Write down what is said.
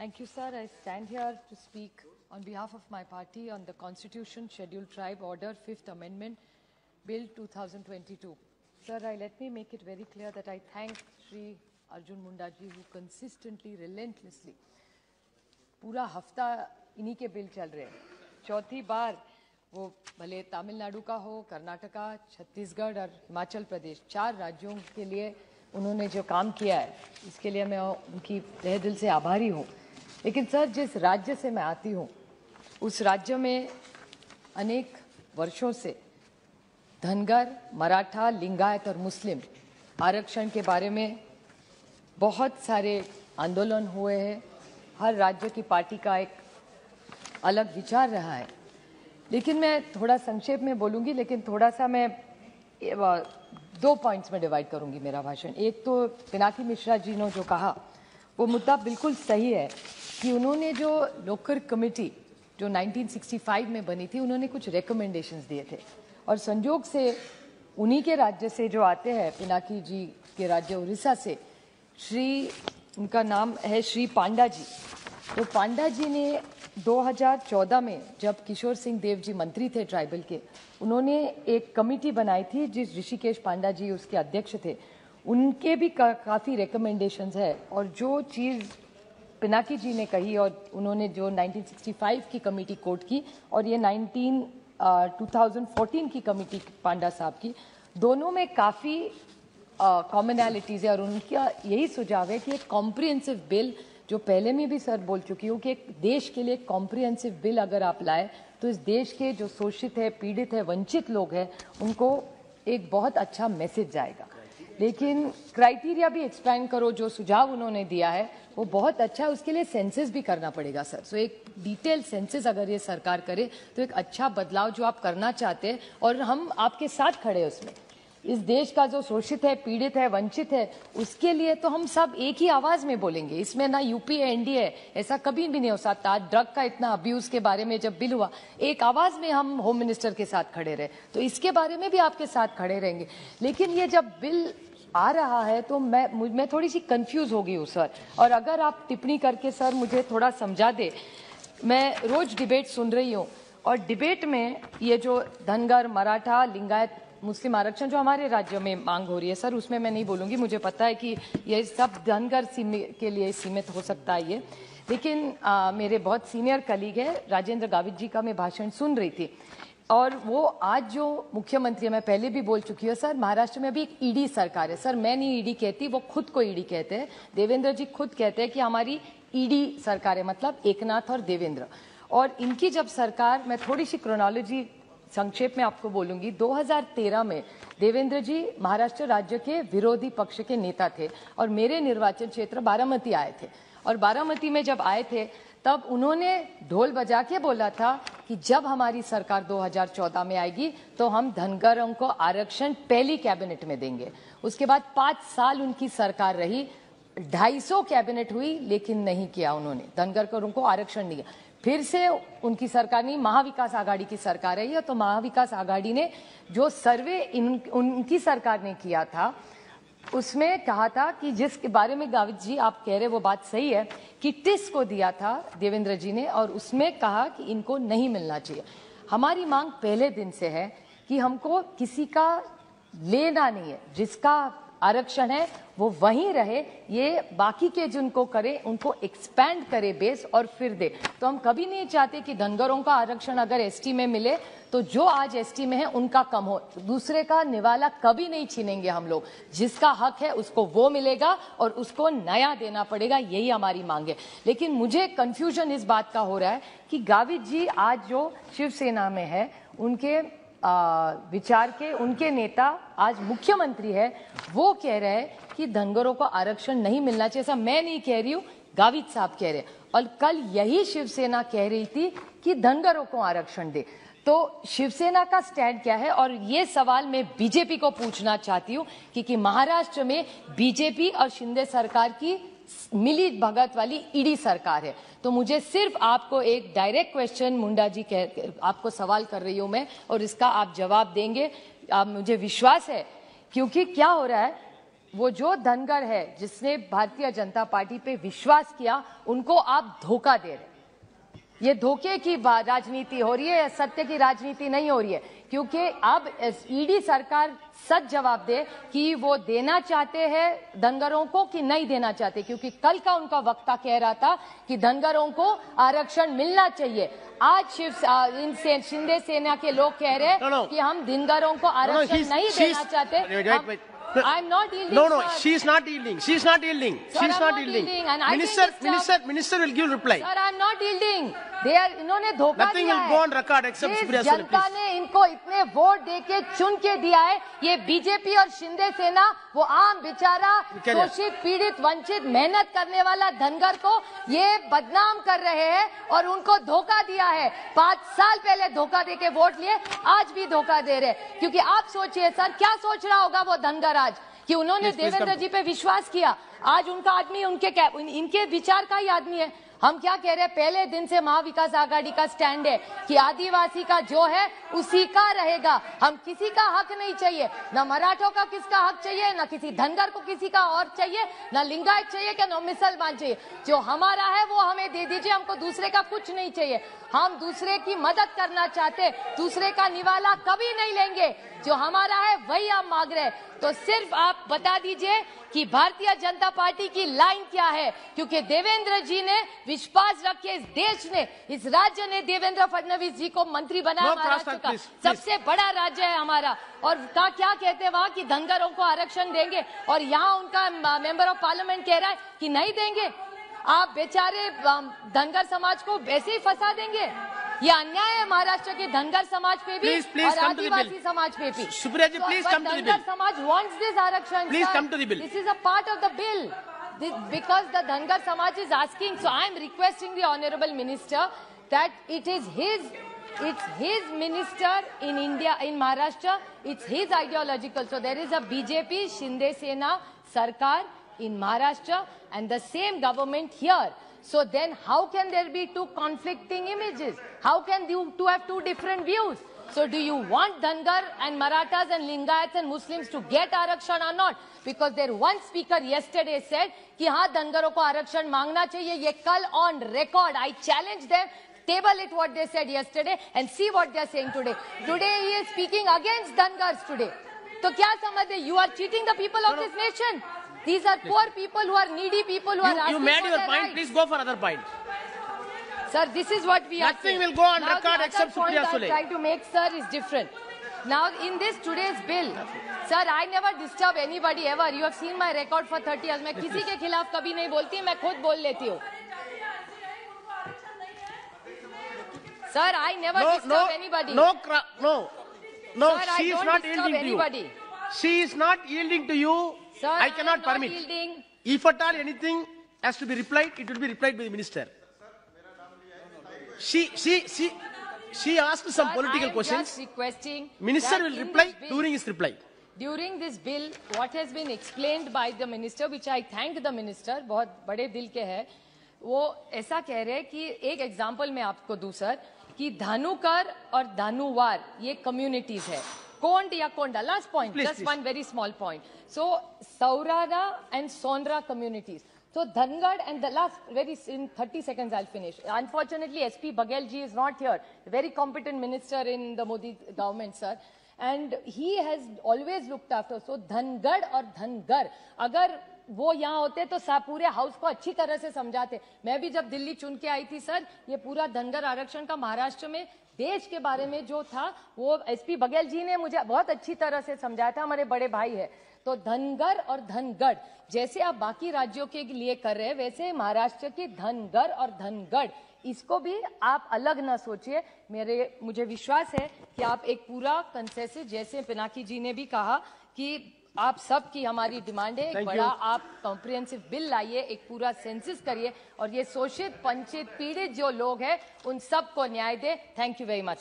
Thank you, sir. I stand here to speak on behalf of my party on the Constitution, Scheduled Tribe Order, 5th Amendment, Bill 2022. Sir, let me make it very clear that I thank Shri Arjun Munda ji who consistently, relentlessly, पूरा हफ्ता इन्हीं के bill चल रहे हैं। चौथी बार वो भले तमिलनाडु का हो, कर्नाटका, छत्तीसगढ़ और हिमाचल प्रदेश, 4 राज्यों के लिए उन्होंने जो काम किया है, इसके लिए मैं उनकी तहे दिल से आभारी हूँ। लेकिन सर, जिस राज्य से मैं आती हूँ, उस राज्य में अनेक वर्षों से धनगर, मराठा, लिंगायत और मुस्लिम आरक्षण के बारे में बहुत सारे आंदोलन हुए हैं। हर राज्य की पार्टी का एक अलग विचार रहा है। लेकिन मैं थोड़ा संक्षेप में बोलूँगी, लेकिन थोड़ा सा मैं 2 पॉइंट्स में डिवाइड करूँगी मेरा भाषण। एक तो पिनाकी मिश्रा जी ने जो कहा वो मुद्दा बिल्कुल सही है कि उन्होंने जो लोकर कमेटी जो 1965 में बनी थी, उन्होंने कुछ रिकमेंडेशंस दिए थे और संजोग से उन्हीं के राज्य से जो आते हैं, पिनाकी जी के राज्य उड़ीसा से, उनका नाम है श्री पांडा जी। तो पांडा जी ने 2014 में जब किशोर सिंह देव जी मंत्री थे ट्राइबल के, उन्होंने एक कमेटी बनाई थी जिस ऋषिकेश पांडा जी उसके अध्यक्ष थे। उनके भी काफ़ी रिकमेंडेशंस है और जो चीज़ पिनाकी जी ने कही और उन्होंने जो 1965 की कमेटी कोट की और ये 2014 की कमेटी पांडा साहब की, दोनों में काफ़ी कॉमनैलिटीज़ है और उनका यही सुझाव है कि एक कॉम्प्रिहेंसिव बिल, जो पहले में भी सर बोल चुकी हूँ कि एक देश के लिए कॉम्प्रिहेंसिव बिल अगर आप लाए तो इस देश के जो शोषित है, पीड़ित है, वंचित लोग हैं, उनको एक बहुत अच्छा मैसेज जाएगा। लेकिन क्राइटेरिया भी एक्सपैंड करो, जो सुझाव उन्होंने दिया है वो बहुत अच्छा है। उसके लिए सेंसस भी करना पड़ेगा सर। सो एक डिटेल सेंसस अगर ये सरकार करे तो एक अच्छा बदलाव जो आप करना चाहते हैं, और हम आपके साथ खड़े हैं उसमें। इस देश का जो शोषित है, पीड़ित है, वंचित है, उसके लिए तो हम सब एक ही आवाज में बोलेंगे। इसमें ना यूपी है, एनडीए है, ऐसा कभी भी नहीं हो सकता। ड्रग का इतना अब्यूज के बारे में जब बिल हुआ, एक आवाज में हम होम मिनिस्टर के साथ खड़े रहे, तो इसके बारे में भी आपके साथ खड़े रहेंगे। लेकिन ये जब बिल आ रहा है तो मैं थोड़ी सी कंफ्यूज हो गई हूँ सर, और अगर आप टिप्पणी करके सर मुझे थोड़ा समझा दे। मैं रोज डिबेट सुन रही हूँ और डिबेट में ये जो धनगर, मराठा, लिंगायत, मुस्लिम आरक्षण जो हमारे राज्य में मांग हो रही है सर, उसमें मैं नहीं बोलूँगी। मुझे पता है कि ये सब धनगर के लिए सीमित हो सकता है ये। लेकिन मेरे बहुत सीनियर कलीग है राजेंद्र गावित जी का मैं भाषण सुन रही थी, और वो आज जो मुख्यमंत्री है, मैं पहले भी बोल चुकी हूँ सर, महाराष्ट्र में भी एक ईडी सरकार है सर। मैं नहीं ईडी कहती, वो खुद को ईडी कहते हैं। देवेंद्र जी खुद कहते हैं कि हमारी ईडी सरकार है, मतलब एकनाथ और देवेंद्र। और इनकी जब सरकार, मैं थोड़ी सी क्रोनोलॉजी संक्षेप में आपको बोलूंगी। 2013 में देवेंद्र जी महाराष्ट्र राज्य के विरोधी पक्ष के नेता थे और मेरे निर्वाचन क्षेत्र बारामती आए थे, और बारामती में जब आए थे तब उन्होंने ढोल बजा के बोला था कि जब हमारी सरकार 2014 में आएगी तो हम धनगरों को आरक्षण पहली कैबिनेट में देंगे। उसके बाद 5 साल उनकी सरकार रही, 250 कैबिनेट हुई, लेकिन नहीं किया उन्होंने, धनगरों को आरक्षण नहीं दिया। फिर से उनकी सरकार नहीं, महाविकास आघाड़ी की सरकार है ये, तो महाविकास आघाड़ी ने जो सर्वे उनकी सरकार ने किया था, उसमें कहा था कि जिसके बारे में गावित जी आप कह रहे वो बात सही है कि टिस को दिया था देवेंद्र जी ने, और उसमें कहा कि इनको नहीं मिलना चाहिए। हमारी मांग पहले दिन से है कि हमको किसी का लेना नहीं है, जिसका आरक्षण है वो वहीं रहे, ये बाकी के जिनको करे उनको एक्सपैंड करे बेस और फिर दे। तो हम कभी नहीं चाहते कि धनगरों का आरक्षण अगर एसटी में मिले तो जो आज एसटी में है उनका कम हो। दूसरे का निवाला कभी नहीं छीनेंगे हम लोग, जिसका हक है उसको वो मिलेगा और उसको नया देना पड़ेगा, यही हमारी मांग है। लेकिन मुझे कंफ्यूजन इस बात का हो रहा है कि गावित जी आज जो शिवसेना में है, उनके विचार के उनके नेता आज मुख्यमंत्री है, वो कह रहे हैं कि धनगरों को आरक्षण नहीं मिलना चाहिए। ऐसा मैं नहीं कह रही हूँ, गावित साहब कह रहे हैं, और कल यही शिवसेना कह रही थी कि धनगरों को आरक्षण दे। तो शिवसेना का स्टैंड क्या है? और ये सवाल मैं बीजेपी को पूछना चाहती हूँ कि महाराष्ट्र में बीजेपी और शिंदे सरकार की मिली भगत वाली ईडी सरकार है। तो मुझे सिर्फ आपको एक डायरेक्ट क्वेश्चन, मुंडा जी आपको सवाल कर रही हूं मैं, और इसका आप जवाब देंगे, आप मुझे विश्वास है। क्योंकि क्या हो रहा है वो जो धनगर है जिसने भारतीय जनता पार्टी पे विश्वास किया, उनको आप धोखा दे रहे। ये धोखे की राजनीति हो रही है, सत्य की राजनीति नहीं हो रही है। क्योंकि अब ईडी सरकार सच जवाब दे कि वो देना चाहते हैं धनगरों को कि नहीं देना चाहते, क्योंकि कल का उनका वक्ता कह रहा था कि धनगरों को आरक्षण मिलना चाहिए। आज शिंदे सेना के लोग कह रहे हैं कि हम धनगरों को आरक्षण नहीं देना चाहते। I'm not yielding. No, she is not yielding. She is not yielding. She is not yielding. Minister will give reply. Sir, I'm not yielding. इन्होंने धोखा Nothing दिया will है। go on record except Supriya Sule, जनता ने इनको इतने vote देके चुन के दिया है। ये बीजेपी और शिंदे सेना वो आम बेचारा शोषित, पीड़ित, वंचित, मेहनत करने वाला धनगर को ये बदनाम कर रहे हैं और उनको धोखा दिया है। 5 साल पहले धोखा देके वोट लिए, आज भी धोखा दे रहे। क्योंकि आप सोचिए सर, क्या सोच रहा होगा वो धनगर आज कि उन्होंने देवेंद्र जी पे विश्वास किया। आज उनका आदमी इनके विचार का ही आदमी है। हम क्या कह रहे हैं, पहले दिन से महाविकास आघाड़ी का स्टैंड है कि आदिवासी का जो है उसी का रहेगा। हम किसी का हक नहीं चाहिए, न मराठों का किसका हक चाहिए, न किसी धनगर को किसी का और चाहिए, न लिंगायत चाहिए कि न मुसलमान चाहिए। जो हमारा है वो हमें दे दीजिए, हमको दूसरे का कुछ नहीं चाहिए। हम दूसरे की मदद करना चाहते, दूसरे का निवाला कभी नहीं लेंगे। जो हमारा है वही हम मांग रहे। तो सिर्फ आप बता दीजिए कि भारतीय जनता पार्टी की लाइन क्या है, क्योंकि देवेंद्र जी ने विश्वास रखे, इस देश ने, इस राज्य ने देवेंद्र फडणवीस जी को मंत्री बनाया। महाराष्ट्र का सबसे बड़ा राज्य है हमारा, और क्या कहते हैं वहाँ की धनगरों को आरक्षण देंगे, और यहाँ उनका मेंबर ऑफ पार्लियामेंट कह रहा है कि नहीं देंगे। आप बेचारे धनगर समाज को वैसे ही फंसा देंगे। ये अन्याय है महाराष्ट्र के धनगर समाज पे भी और आदिवासी समाज पे भी। Supriya ji, please come to the bill. Dhangar समाज wants this आरक्षण। Please come to the bill. This is a part of the bill. Because the Dhangar Samaj is asking, so I am requesting the Honorable Minister that it's his minister in India, in Maharashtra, it's his ideological. So there is a BJP, Shinde Sena, Sarkar in Maharashtra and the same government here. So then how can there be two conflicting images? How can you two have two different views? So do you want Dhangar and Marathas and Lingayats and Muslims to get Arakshan or not? Because their one speaker yesterday said कि हाँ धनगरों को आरक्षण मांगना चाहिए। ये कल on record, I challenge them, table it what they said yesterday and see what they are saying today. Today he is speaking against Dhangars today. तो क्या समझते? You are cheating the people of this nation. These are poor people who are needy people who are asking for their rights. You made your point. Please go for another point. Sir, this is what we are saying. Nothing will go on record except Supriya Sule. Now the other point I'm trying to make, sir, is different. Now in this today's bill, sir, I never disturb anybody ever. You have seen my record for 30 years. मैं किसी के खिलाफ कभी नहीं बोलती, मैं खुद बोल लेती हूँ. Sir, I never disturb anybody. No, sir, she is not yielding to you. She is not yielding to you. Sir, I cannot permit. Yielding. If at all anything has to be replied, it will be replied by the minister. She asked some political questions. Minister will reply during his reply. During this bill, what has been explained by the minister, which I thank the minister, बहुत बड़े दिल के हैं, वो ऐसा कह रहे हैं कि एक एग्जाम्पल मैं आपको दूं सर, कि धानुकर और धानुवार ये कम्युनिटीज है, कोंड या Konda, last point, just one very small point. So Saurara and Sonara communities. So Dhangad and the last in 30 seconds I'll finish. Unfortunately, SP Baghel ji is not here. Very competent minister in the Modi government, sir. And he has always looked after. So Dhangad और धनगर, अगर वो यहाँ होते तो पूरे house को अच्छी तरह से समझाते. मैं भी जब दिल्ली चुन के आई थी सर, ये पूरा धनगर आरक्षण का महाराष्ट्र में देश के बारे में जो था वो SP बघेल जी ने मुझे बहुत अच्छी तरह से समझाया था. हमारे बड़े भाई है. तो धनगर और धनगढ़ जैसे आप बाकी राज्यों के लिए कर रहे हैं, वैसे महाराष्ट्र की धनगर और धनगढ़, इसको भी आप अलग ना सोचिए. मुझे विश्वास है कि आप एक पूरा कंसेंसस, जैसे पिनाकी जी ने भी कहा कि आप सब की हमारी डिमांड है, एक बड़ा आप कॉम्प्रिहेंसिव बिल लाइए, एक पूरा सेंसस करिए और ये शोषित, वंचित, पीड़ित जो लोग हैं उन सबको न्याय दे. Thank you very much.